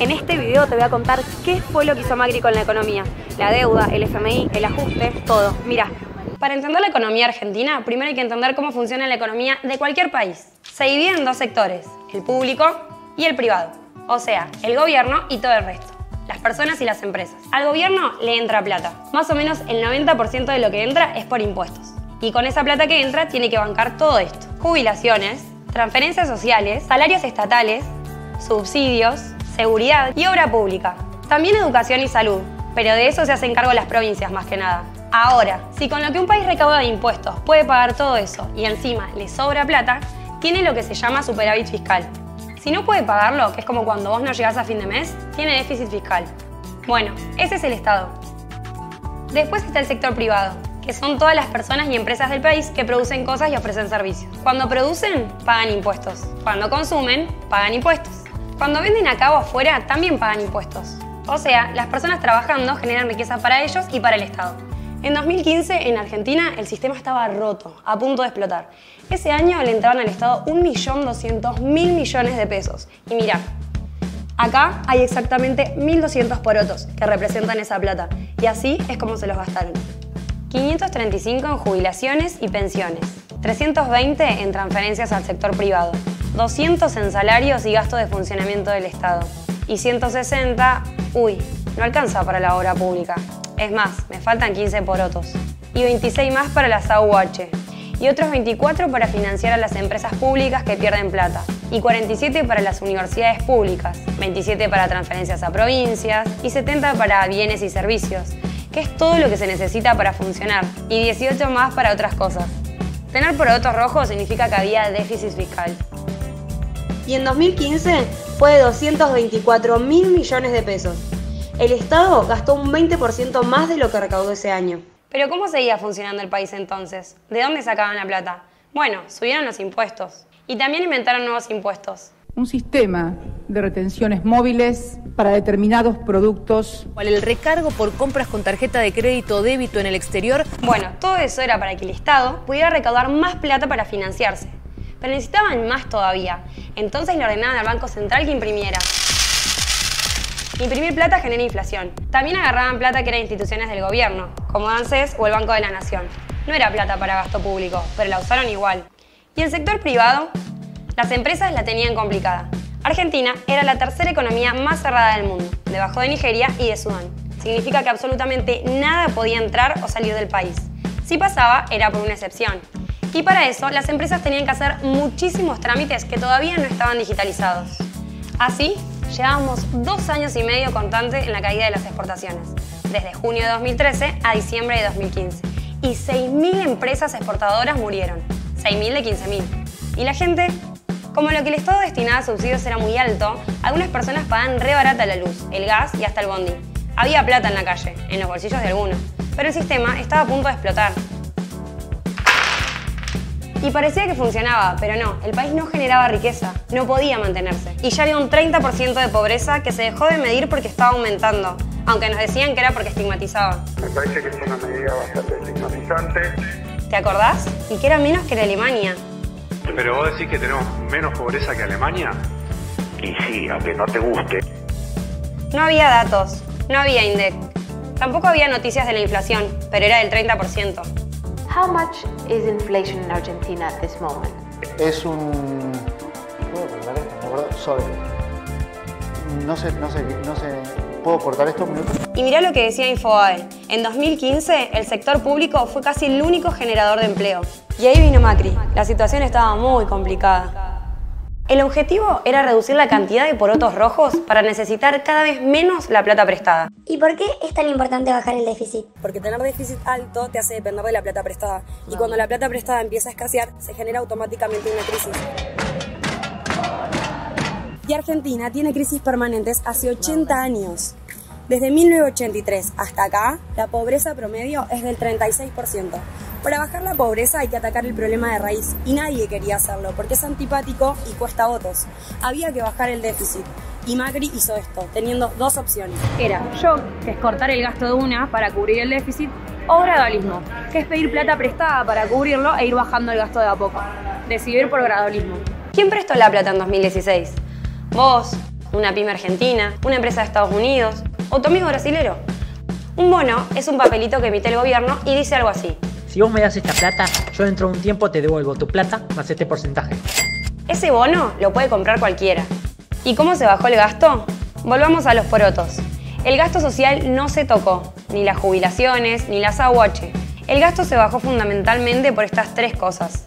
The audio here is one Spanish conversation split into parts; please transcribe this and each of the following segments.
En este video te voy a contar qué fue lo que hizo Macri con la economía. La deuda, el FMI, el ajuste, todo. Mirá. Para entender la economía argentina, primero hay que entender cómo funciona la economía de cualquier país. Se divide en dos sectores, el público y el privado. O sea, el gobierno y todo el resto. Las personas y las empresas. Al gobierno le entra plata. Más o menos el 90% de lo que entra es por impuestos. Y con esa plata que entra tiene que bancar todo esto. Jubilaciones, transferencias sociales, salarios estatales, subsidios, seguridad y obra pública. También educación y salud, pero de eso se hacen cargo las provincias más que nada. Ahora, si con lo que un país recauda de impuestos puede pagar todo eso y encima le sobra plata, tiene lo que se llama superávit fiscal. Si no puede pagarlo, que es como cuando vos no llegás a fin de mes, tiene déficit fiscal. Bueno, ese es el Estado. Después está el sector privado, que son todas las personas y empresas del país que producen cosas y ofrecen servicios. Cuando producen, pagan impuestos. Cuando consumen, pagan impuestos. Cuando venden acá o afuera, también pagan impuestos. O sea, las personas trabajando generan riqueza para ellos y para el Estado. En 2015, en Argentina, el sistema estaba roto, a punto de explotar. Ese año le entraban al Estado 1.200.000 millones de pesos. Y mirá, acá hay exactamente 1.200 porotos que representan esa plata. Y así es como se los gastaron. 535 en jubilaciones y pensiones, 320 en transferencias al sector privado, 200 en salarios y gastos de funcionamiento del Estado. Y 160, no alcanza para la obra pública. Es más, me faltan 15 porotos. Y 26 más para las AUH. Y otros 24 para financiar a las empresas públicas que pierden plata. Y 47 para las universidades públicas. 27 para transferencias a provincias. Y 70 para bienes y servicios, que es todo lo que se necesita para funcionar. Y 18 más para otras cosas. Tener porotos rojos significa que había déficit fiscal. Y en 2015 fue de 224.000 millones de pesos. El Estado gastó un 20% más de lo que recaudó ese año. ¿Pero cómo seguía funcionando el país entonces? ¿De dónde sacaban la plata? Bueno, subieron los impuestos. Y también inventaron nuevos impuestos. Un sistema de retenciones móviles para determinados productos. El recargo por compras con tarjeta de crédito o débito en el exterior. Bueno, todo eso era para que el Estado pudiera recaudar más plata para financiarse. Pero necesitaban más todavía. Entonces le ordenaban al Banco Central que imprimiera. Imprimir plata genera inflación. También agarraban plata que era de instituciones del gobierno, como ANSES o el Banco de la Nación. No era plata para gasto público, pero la usaron igual. Y el sector privado, las empresas la tenían complicada. Argentina era la tercera economía más cerrada del mundo, debajo de Nigeria y de Sudán. Significa que absolutamente nada podía entrar o salir del país. Si pasaba, era por una excepción. Y para eso, las empresas tenían que hacer muchísimos trámites que todavía no estaban digitalizados. Así, llevábamos 2 años y medio constante en la caída de las exportaciones, desde junio de 2013 a diciembre de 2015. Y 6.000 empresas exportadoras murieron, 6.000 de 15.000. Y la gente, como lo que el Estado destinaba a subsidios era muy alto, algunas personas pagaban re barata la luz, el gas y hasta el bondi. Había plata en la calle, en los bolsillos de algunos, pero el sistema estaba a punto de explotar. Y parecía que funcionaba, pero no, el país no generaba riqueza, no podía mantenerse. Y ya había un 30% de pobreza que se dejó de medir porque estaba aumentando, aunque nos decían que era porque estigmatizaba. Me parece que es una medida bastante estigmatizante. ¿Te acordás? Y que era menos que la Alemania. ¿Pero vos decís que tenemos menos pobreza que Alemania? Y sí, aunque no te guste. No había datos, no había INDEC. Tampoco había noticias de la inflación, pero era del 30%. How much is inflation in Argentina at this moment? Es un... ¿Puedo cortar esto? ¿Me acuerdo? Sobre. No sé. ¿Puedo cortar esto un minuto? Y mirá lo que decía Infobae. En 2015, el sector público fue casi el único generador de empleo. Y ahí vino Macri. La situación estaba muy complicada. El objetivo era reducir la cantidad de porotos rojos para necesitar cada vez menos la plata prestada. ¿Y por qué es tan importante bajar el déficit? Porque tener déficit alto te hace depender de la plata prestada. Y cuando la plata prestada empieza a escasear, se genera automáticamente una crisis. Y Argentina tiene crisis permanentes hace 80 años. Desde 1983 hasta acá, la pobreza promedio es del 36%. Para bajar la pobreza hay que atacar el problema de raíz y nadie quería hacerlo porque es antipático y cuesta votos. Había que bajar el déficit y Macri hizo esto, teniendo 2 opciones. Era shock, que es cortar el gasto de una para cubrir el déficit, o gradualismo, que es pedir plata prestada para cubrirlo e ir bajando el gasto de a poco. Decidir por gradualismo. ¿Quién prestó la plata en 2016? Vos, una pyme argentina, una empresa de Estados Unidos o tu amigo brasilero. Un bono es un papelito que emite el gobierno y dice algo así: si vos me das esta plata, yo dentro de un tiempo te devuelvo tu plata más este porcentaje. Ese bono lo puede comprar cualquiera. ¿Y cómo se bajó el gasto? Volvamos a los porotos. El gasto social no se tocó, ni las jubilaciones, ni las AUH. El gasto se bajó fundamentalmente por estas tres cosas.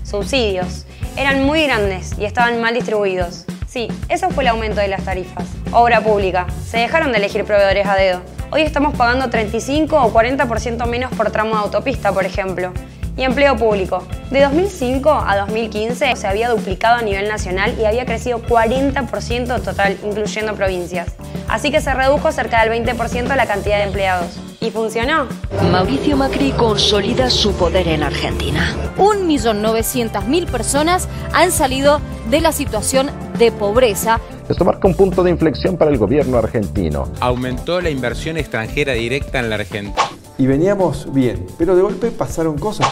Subsidios. Eran muy grandes y estaban mal distribuidos. Sí, eso fue el aumento de las tarifas. Obra pública. Se dejaron de elegir proveedores a dedo. Hoy estamos pagando 35 o 40% menos por tramo de autopista, por ejemplo. Y empleo público. De 2005 a 2015 se había duplicado a nivel nacional y había crecido 40% total, incluyendo provincias. Así que se redujo cerca del 20% la cantidad de empleados. ¿Y funcionó? Mauricio Macri consolida su poder en Argentina. 1.900.000 personas han salido de la situación de pobreza. Esto marca un punto de inflexión para el gobierno argentino. Aumentó la inversión extranjera directa en la Argentina. Y veníamos bien, pero de golpe pasaron cosas.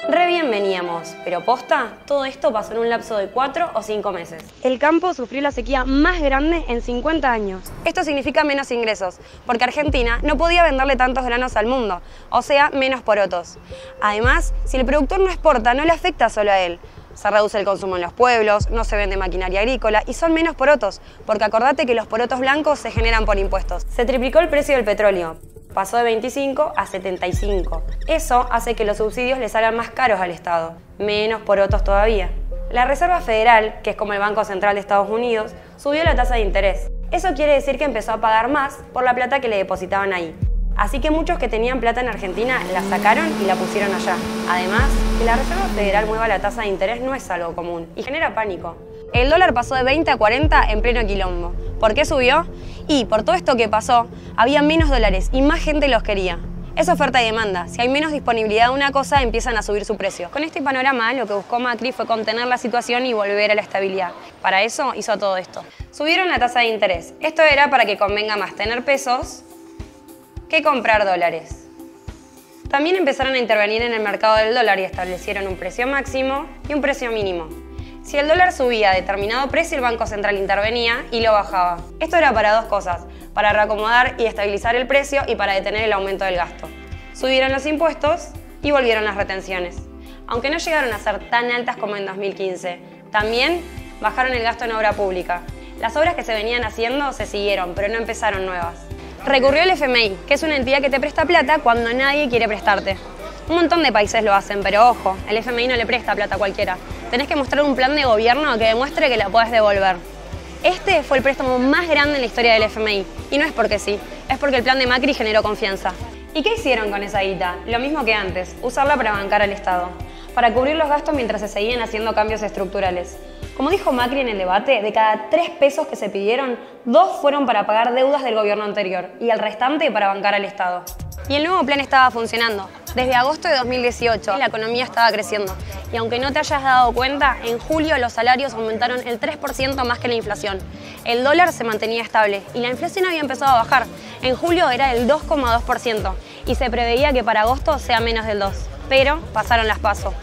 Re bien veníamos, pero posta, todo esto pasó en un lapso de 4 o 5 meses. El campo sufrió la sequía más grande en 50 años. Esto significa menos ingresos, porque Argentina no podía venderle tantos granos al mundo, o sea, menos porotos. Además, si el productor no exporta, no le afecta solo a él. Se reduce el consumo en los pueblos, no se vende maquinaria agrícola y son menos porotos, porque acordate que los porotos blancos se generan por impuestos. Se triplicó el precio del petróleo. Pasó de 25 a 75. Eso hace que los subsidios le salgan más caros al Estado. Menos porotos todavía. La Reserva Federal, que es como el Banco Central de Estados Unidos, subió la tasa de interés. Eso quiere decir que empezó a pagar más por la plata que le depositaban ahí. Así que muchos que tenían plata en Argentina la sacaron y la pusieron allá. Además, que la Reserva Federal mueva la tasa de interés no es algo común y genera pánico. El dólar pasó de 20 a 40 en pleno quilombo. ¿Por qué subió? Y por todo esto que pasó, había menos dólares y más gente los quería. Es oferta y demanda. Si hay menos disponibilidad de una cosa, empiezan a subir su precio. Con este panorama, lo que buscó Macri fue contener la situación y volver a la estabilidad. Para eso hizo todo esto. Subieron la tasa de interés. Esto era para que convenga más tener pesos que comprar dólares. También empezaron a intervenir en el mercado del dólar y establecieron un precio máximo y un precio mínimo. Si el dólar subía a determinado precio, el Banco Central intervenía y lo bajaba. Esto era para dos cosas: para reacomodar y estabilizar el precio y para detener el aumento del gasto. Subieron los impuestos y volvieron las retenciones. Aunque no llegaron a ser tan altas como en 2015, también bajaron el gasto en obra pública. Las obras que se venían haciendo se siguieron, pero no empezaron nuevas. Recurrió el FMI, que es una entidad que te presta plata cuando nadie quiere prestarte. Un montón de países lo hacen, pero ojo, el FMI no le presta plata a cualquiera. Tenés que mostrar un plan de gobierno que demuestre que la podés devolver. Este fue el préstamo más grande en la historia del FMI. Y no es porque sí, es porque el plan de Macri generó confianza. ¿Y qué hicieron con esa guita? Lo mismo que antes, usarla para bancar al Estado. Para cubrir los gastos mientras se seguían haciendo cambios estructurales. Como dijo Macri en el debate, de cada 3 pesos que se pidieron, 2 fueron para pagar deudas del gobierno anterior y el restante para bancar al Estado. Y el nuevo plan estaba funcionando. Desde agosto de 2018 la economía estaba creciendo. Y aunque no te hayas dado cuenta, en julio los salarios aumentaron el 3% más que la inflación. El dólar se mantenía estable y la inflación había empezado a bajar. En julio era del 2,2% y se preveía que para agosto sea menos del 2%. Pero pasaron las PASO.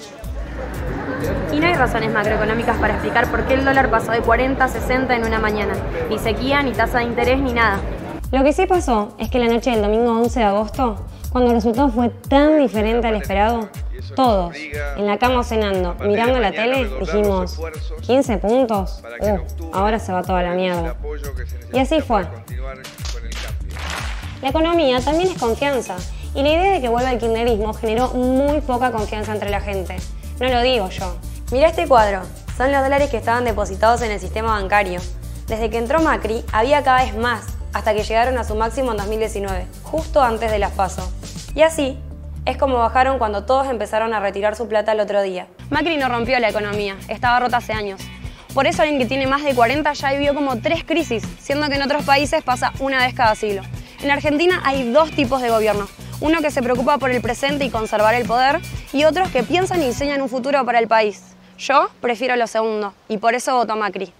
Y no hay razones macroeconómicas para explicar por qué el dólar pasó de 40 a 60 en una mañana. Ni sequía, ni tasa de interés, ni nada. Lo que sí pasó es que la noche del domingo 11 de agosto, cuando el resultado fue tan diferente al esperado, todos, en la cama cenando, mirando la tele, dijimos, 15 puntos, ahora se va toda la mierda. Y así fue. La economía también es confianza, y la idea de que vuelva el kirchnerismo generó muy poca confianza entre la gente. No lo digo yo. Mirá este cuadro, son los dólares que estaban depositados en el sistema bancario. Desde que entró Macri, había cada vez más, hasta que llegaron a su máximo en 2019, justo antes de las PASO. Y así es como bajaron cuando todos empezaron a retirar su plata el otro día. Macri no rompió la economía, estaba rota hace años. Por eso alguien que tiene más de 40 ya vivió como 3 crisis, siendo que en otros países pasa una vez cada siglo. En Argentina hay 2 tipos de gobierno. Uno que se preocupa por el presente y conservar el poder, y otros que piensan y diseñan un futuro para el país. Yo prefiero lo segundo, y por eso voto a Macri.